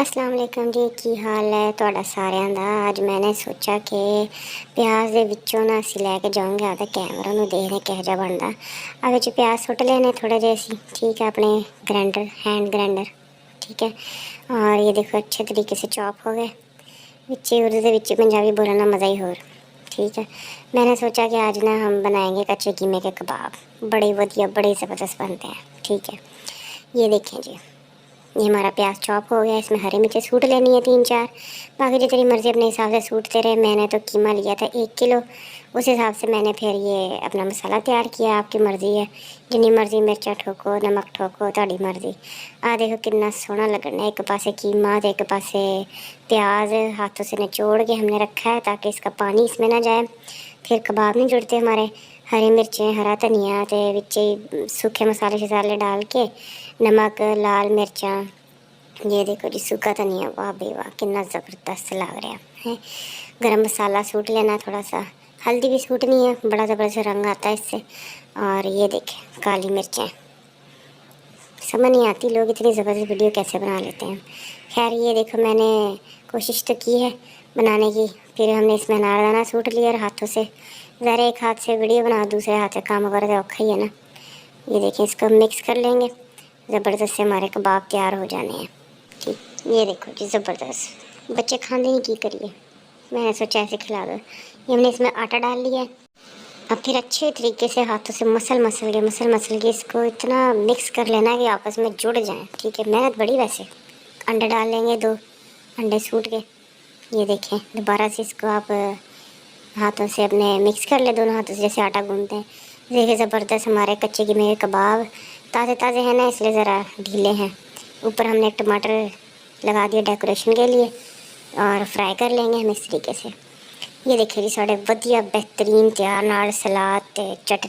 अस्सलाम वालेकुम जी, की हाल है ਤੁਹਾਡਾ ਸਾਰਿਆਂ ਦਾ। ਅੱਜ मैंने सोचा कि ਪਿਆਜ਼ ਦੇ ਵਿੱਚੋਂ ਨਾ ਅਸੀਂ ਲੈ ਕੇ ਜਾਵਾਂਗੇ ਆਪਦੇ ਕੈਮਰਾ ਨੂੰ, ਦੇਖਦੇ ਕਿਹੋ ਜਿਹਾ ਬਣਦਾ। ਆ ਵਿੱਚ ਪਿਆਜ਼ ਸੁੱਟ लेने थोड़े ਜਿਹੇ ਅਸੀਂ, ठीक है, अपने ग्राइंडर हैंड ग्राइंडर, ठीक है। और ये देखो अच्छे तरीके से चॉप हो गए। विच्चे उर्दू ਦੇ ਵਿੱਚ पंजाबी बोलना मज़ा ही और, ठीक है। मैंने सोचा कि आज ना हम बनाएंगे कच्चे कीमे के कबाब, बड़े वधिया बड़े ज़बरदस्त बनते हैं, ठीक है। ये देखें जी, ये हमारा प्याज चॉप हो गया। इसमें हरी मिर्चें सूट लेनी है 3-4, बाकी जितनी मर्ज़ी अपने हिसाब से सूटते रहे। मैंने तो कीमा लिया था 1 किलो, उस हिसाब से मैंने फिर ये अपना मसाला तैयार किया। आपकी मर्ज़ी है, जितनी मर्ज़ी मिर्चा ठोको, नमक ठोको, तुहाडी मर्ज़ी। आ देखो कितना सोहना लगना है। एक पासे कीमा तो एक पासे प्याज हाथों से निचोड़ के हमने रखा है ताकि इसका पानी इसमें ना जाए, फिर कबाब नहीं जुड़ते हमारे। हरी मिर्चें, हरा धनिया तो विच्चे सूखे मसाले शसाले डाल के, नमक, लाल मिर्चा, ये देखो जी सूखा धनिया, वाह बे वाह कितना ज़बरदस्त लग रहा है। गरम मसाला सूट लेना थोड़ा सा, हल्दी भी सूटनी है, बड़ा ज़बरदस्त रंग आता है इससे। और ये देखें काली मिर्चें, समझ नहीं आती लोग इतनी ज़बरदस्त वीडियो कैसे बना लेते हैं। खैर ये देखो मैंने कोशिश तो की है बनाने की। फिर हमने इसमें अनारदाना सूट लिया और हाथों से, ज़रा एक हाथ से वीडियो बना, दूसरे हाथ से काम वगैरह तो औखा ही है ना। ये देखें, इसको मिक्स कर लेंगे, ज़बरदस्त से हमारे कबाब तैयार हो जाने हैं, ठीक। ये देखो जी ज़बरदस्त, बच्चे खाते नहीं, की करिए, मैंने सोचा ऐसे खिला दो। ये हमने इसमें आटा डाल लिया है। अब फिर अच्छे तरीके से हाथों से मसल के इसको इतना मिक्स कर लेना है कि आपस में जुड़ जाएं, ठीक है। मेहनत बड़ी वैसे। अंडे डाल लेंगे, 2 अंडे सूट के। ये देखें दोबारा से इसको आप हाथों से अपने मिक्स कर ले, दोनों हाथों से जैसे आटा गूंदते हैं। देखिए ज़बरदस्त हमारे कच्चे कीमे के कबाब ताज़े ताज़े हैं ना, इसलिए ज़रा ढीले हैं। ऊपर हमने एक टमाटर लगा दिया डेकोरेशन के लिए, और फ्राई कर लेंगे हम इस तरीके से। ये देखिए जी साढ़े वधिया बेहतरीन तैयार, नाल सलाद ते चटनी।